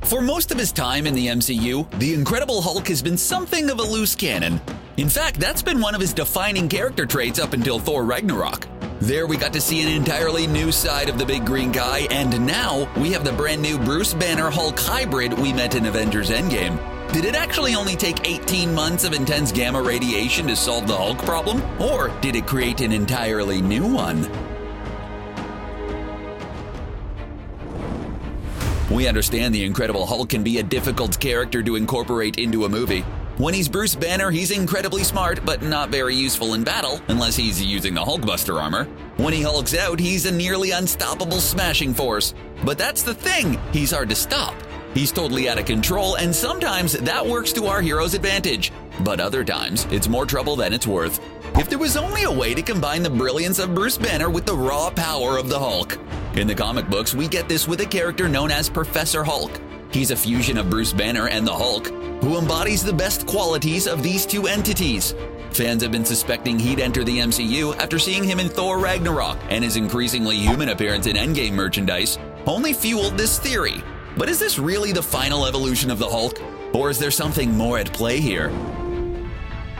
For most of his time in the MCU, the Incredible Hulk has been something of a loose cannon. In fact, that's been one of his defining character traits up until Thor Ragnarok. There we got to see an entirely new side of the big green guy, and now we have the brand new Bruce Banner Hulk hybrid we met in Avengers Endgame. Did it actually only take 18 months of intense gamma radiation to solve the Hulk problem? Or did it create an entirely new one? We understand the Incredible Hulk can be a difficult character to incorporate into a movie. When he's Bruce Banner, he's incredibly smart, but not very useful in battle, unless he's using the Hulkbuster armor. When he hulks out, he's a nearly unstoppable smashing force. But that's the thing, he's hard to stop. He's totally out of control, and sometimes that works to our hero's advantage. But other times, it's more trouble than it's worth. If there was only a way to combine the brilliance of Bruce Banner with the raw power of the Hulk. In the comic books, we get this with a character known as Professor Hulk. He's a fusion of Bruce Banner and the Hulk, who embodies the best qualities of these two entities. Fans have been suspecting he'd enter the MCU after seeing him in Thor Ragnarok, and his increasingly human appearance in Endgame merchandise only fueled this theory. But is this really the final evolution of the Hulk? Or is there something more at play here?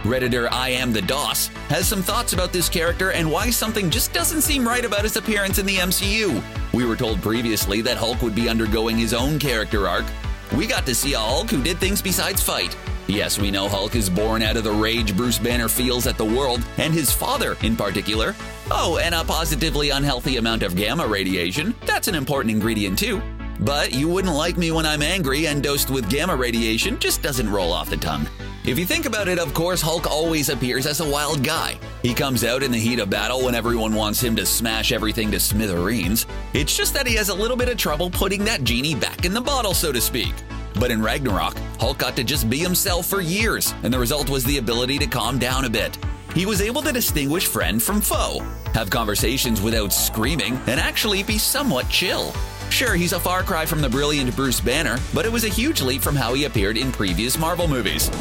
Redditor I Am the DOS has some thoughts about this character and why something just doesn't seem right about his appearance in the MCU. We were told previously that Hulk would be undergoing his own character arc. We got to see a Hulk who did things besides fight. Yes, we know Hulk is born out of the rage Bruce Banner feels at the world, and his father in particular. Oh, and a positively unhealthy amount of gamma radiation. That's an important ingredient too. But you wouldn't like me when I'm angry, and dosed with gamma radiation just doesn't roll off the tongue. If you think about it, of course, Hulk always appears as a wild guy. He comes out in the heat of battle when everyone wants him to smash everything to smithereens. It's just that he has a little bit of trouble putting that genie back in the bottle, so to speak. But in Ragnarok, Hulk got to just be himself for years, and the result was the ability to calm down a bit. He was able to distinguish friend from foe, have conversations without screaming, and actually be somewhat chill. Sure, he's a far cry from the brilliant Bruce Banner, but it was a huge leap from how he appeared in previous Marvel movies.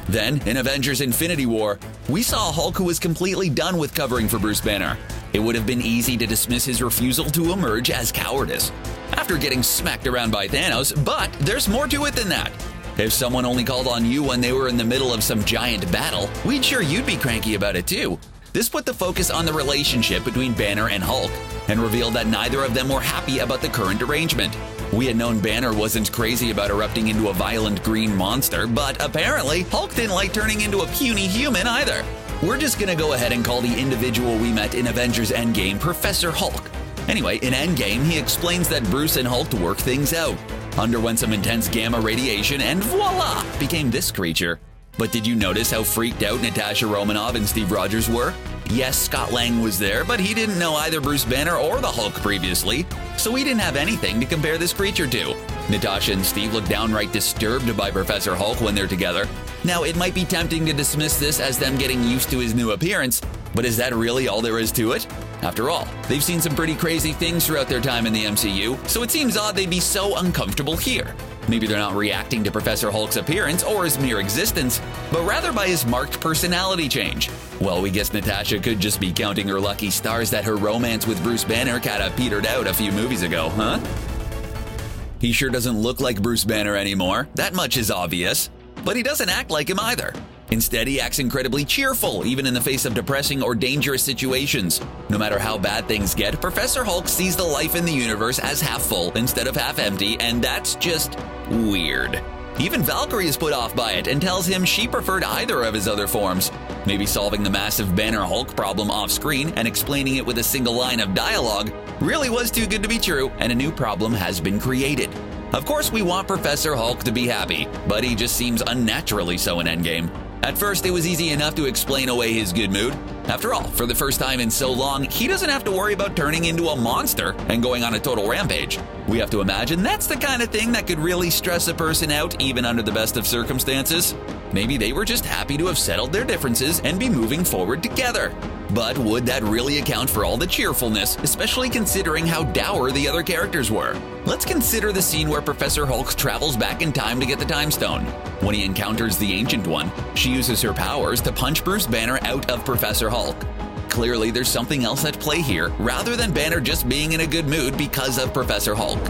Then, in Avengers Infinity War, we saw a Hulk who was completely done with covering for Bruce Banner. It would have been easy to dismiss his refusal to emerge as cowardice after getting smacked around by Thanos, but there's more to it than that. If someone only called on you when they were in the middle of some giant battle, we'd sure you'd be cranky about it too. This put the focus on the relationship between Banner and Hulk, and revealed that neither of them were happy about the current arrangement. We had known Banner wasn't crazy about erupting into a violent green monster, but apparently Hulk didn't like turning into a puny human either. We're just gonna go ahead and call the individual we met in Avengers Endgame Professor Hulk. Anyway, in Endgame, he explains that Bruce and Hulk worked things out, underwent some intense gamma radiation, and voila, became this creature. But did you notice how freaked out Natasha Romanoff and Steve Rogers were? Yes, Scott Lang was there, but he didn't know either Bruce Banner or the Hulk previously, so he didn't have anything to compare this creature to. Natasha and Steve look downright disturbed by Professor Hulk when they're together. Now, it might be tempting to dismiss this as them getting used to his new appearance, but is that really all there is to it? After all, they've seen some pretty crazy things throughout their time in the MCU, so it seems odd they'd be so uncomfortable here. Maybe they're not reacting to Professor Hulk's appearance or his mere existence, but rather by his marked personality change. Well, we guess Natasha could just be counting her lucky stars that her romance with Bruce Banner kinda petered out a few movies ago, huh? He sure doesn't look like Bruce Banner anymore, that much is obvious. But he doesn't act like him either. Instead, he acts incredibly cheerful, even in the face of depressing or dangerous situations. No matter how bad things get, Professor Hulk sees the life in the universe as half full instead of half empty, and that's just weird. Even Valkyrie is put off by it and tells him she preferred either of his other forms. Maybe solving the massive Banner Hulk problem off screen and explaining it with a single line of dialogue really was too good to be true, and a new problem has been created. Of course, we want Professor Hulk to be happy, but he just seems unnaturally so in Endgame. At first, it was easy enough to explain away his good mood. After all, for the first time in so long, he doesn't have to worry about turning into a monster and going on a total rampage. We have to imagine that's the kind of thing that could really stress a person out, even under the best of circumstances. Maybe they were just happy to have settled their differences and be moving forward together. But would that really account for all the cheerfulness, especially considering how dour the other characters were? Let's consider the scene where Professor Hulk travels back in time to get the Time Stone. When he encounters the Ancient One, she uses her powers to punch Bruce Banner out of Professor Hulk. Clearly, there's something else at play here, rather than Banner just being in a good mood because of Professor Hulk.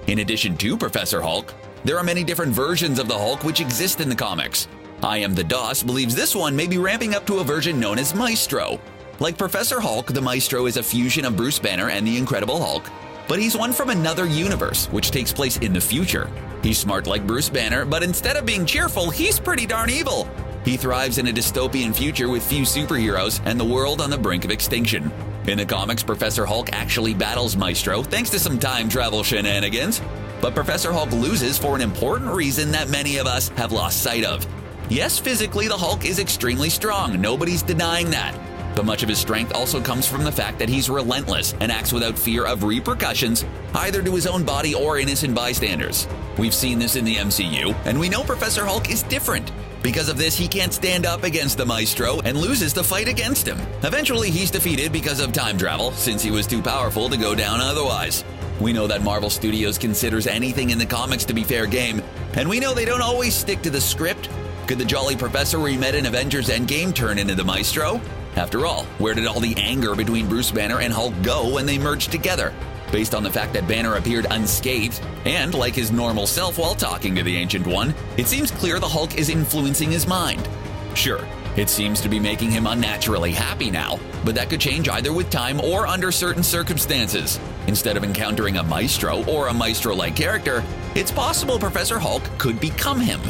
In addition to Professor Hulk, there are many different versions of the Hulk which exist in the comics. I Am the DOS believes this one may be ramping up to a version known as Maestro. Like Professor Hulk, the Maestro is a fusion of Bruce Banner and the Incredible Hulk, but he's one from another universe, which takes place in the future. He's smart like Bruce Banner, but instead of being cheerful, he's pretty darn evil. He thrives in a dystopian future with few superheroes and the world on the brink of extinction. In the comics, Professor Hulk actually battles Maestro thanks to some time travel shenanigans, but Professor Hulk loses for an important reason that many of us have lost sight of. Yes, physically the Hulk is extremely strong, nobody's denying that. But much of his strength also comes from the fact that he's relentless and acts without fear of repercussions, either to his own body or innocent bystanders. We've seen this in the MCU, and we know Professor Hulk is different. Because of this, he can't stand up against the Maestro and loses the fight against him. Eventually, he's defeated because of time travel, since he was too powerful to go down otherwise. We know that Marvel Studios considers anything in the comics to be fair game, and we know they don't always stick to the script. Could the jolly professor we met in Avengers Endgame turn into the Maestro? After all, where did all the anger between Bruce Banner and Hulk go when they merged together? Based on the fact that Banner appeared unscathed, and like his normal self while talking to the Ancient One, it seems clear the Hulk is influencing his mind. Sure, it seems to be making him unnaturally happy now, but that could change either with time or under certain circumstances. Instead of encountering a Maestro or a Maestro-like character, it's possible Professor Hulk could become him.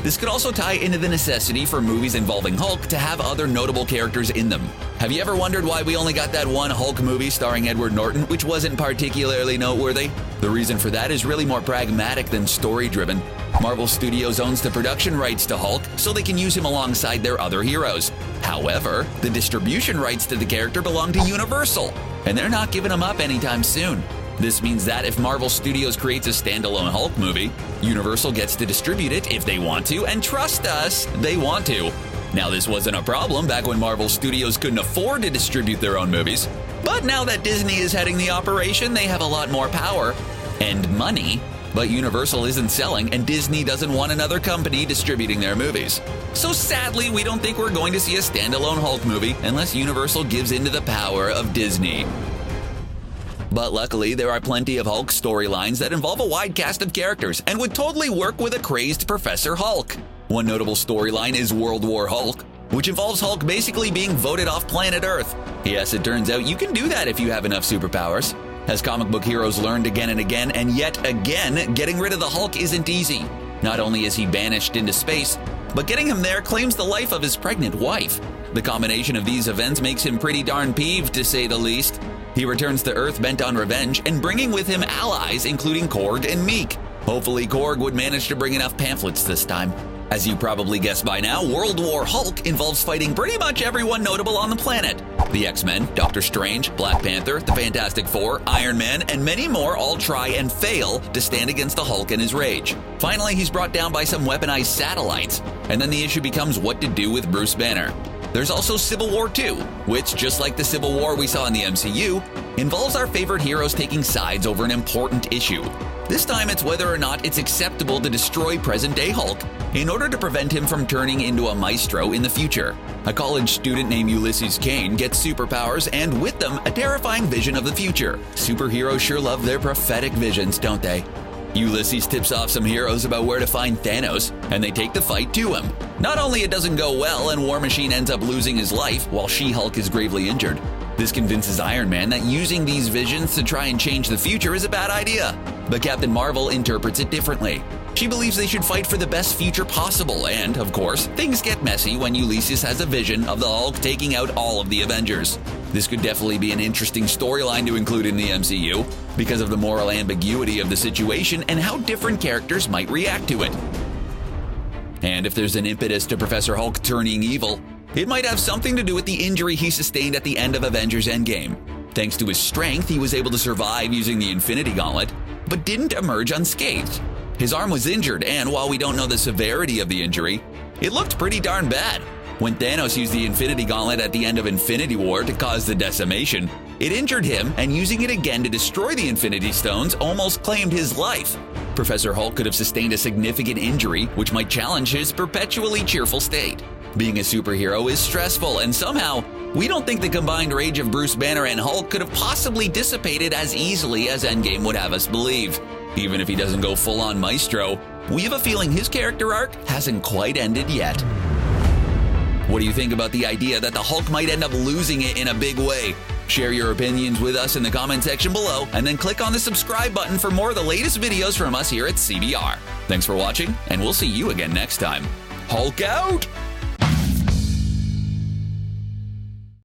This could also tie into the necessity for movies involving Hulk to have other notable characters in them. Have you ever wondered why we only got that one Hulk movie starring Edward Norton, which wasn't particularly noteworthy? The reason for that is really more pragmatic than story-driven. Marvel Studios owns the production rights to Hulk, so they can use him alongside their other heroes. However, the distribution rights to the character belong to Universal, and they're not giving him up anytime soon. This means that if Marvel Studios creates a standalone Hulk movie, Universal gets to distribute it if they want to, and trust us, they want to. Now, this wasn't a problem back when Marvel Studios couldn't afford to distribute their own movies, but now that Disney is heading the operation, they have a lot more power and money, but Universal isn't selling, and Disney doesn't want another company distributing their movies. So sadly, we don't think we're going to see a standalone Hulk movie unless Universal gives into the power of Disney. But luckily, there are plenty of Hulk storylines that involve a wide cast of characters and would totally work with a crazed Professor Hulk. One notable storyline is World War Hulk, which involves Hulk basically being voted off planet Earth. Yes, it turns out you can do that if you have enough superpowers. As comic book heroes learned again and again, and yet again, getting rid of the Hulk isn't easy. Not only is he banished into space, but getting him there claims the life of his pregnant wife. The combination of these events makes him pretty darn peeved, to say the least. He returns to Earth bent on revenge and bringing with him allies including Korg and Meek. Hopefully Korg would manage to bring enough pamphlets this time. As you probably guessed by now, World War Hulk involves fighting pretty much everyone notable on the planet. The X-Men, Doctor Strange, Black Panther, the Fantastic Four, Iron Man, and many more all try and fail to stand against the Hulk and his rage. Finally, he's brought down by some weaponized satellites, and then the issue becomes what to do with Bruce Banner. There's also Civil War II, which, just like the Civil War we saw in the MCU, involves our favorite heroes taking sides over an important issue. This time it's whether or not it's acceptable to destroy present-day Hulk in order to prevent him from turning into a Maestro in the future. A college student named Ulysses Kane gets superpowers and with them a terrifying vision of the future. Superheroes sure love their prophetic visions, don't they? Ulysses tips off some heroes about where to find Thanos, and they take the fight to him. Not only it doesn't go well and War Machine ends up losing his life while She-Hulk is gravely injured, this convinces Iron Man that using these visions to try and change the future is a bad idea. But Captain Marvel interprets it differently. She believes they should fight for the best future possible, and, of course, things get messy when Ulysses has a vision of the Hulk taking out all of the Avengers. This could definitely be an interesting storyline to include in the MCU, because of the moral ambiguity of the situation and how different characters might react to it. And if there's an impetus to Professor Hulk turning evil, it might have something to do with the injury he sustained at the end of Avengers Endgame. Thanks to his strength, he was able to survive using the Infinity Gauntlet, but didn't emerge unscathed. His arm was injured, and while we don't know the severity of the injury, it looked pretty darn bad. When Thanos used the Infinity Gauntlet at the end of Infinity War to cause the decimation, it injured him, and using it again to destroy the Infinity Stones almost claimed his life. Professor Hulk could have sustained a significant injury, which might challenge his perpetually cheerful state. Being a superhero is stressful, and somehow, we don't think the combined rage of Bruce Banner and Hulk could have possibly dissipated as easily as Endgame would have us believe. Even if he doesn't go full-on Maestro, we have a feeling his character arc hasn't quite ended yet. What do you think about the idea that the Hulk might end up losing it in a big way? Share your opinions with us in the comment section below, and then click on the subscribe button for more of the latest videos from us here at CBR. Thanks for watching, and we'll see you again next time. Hulk out!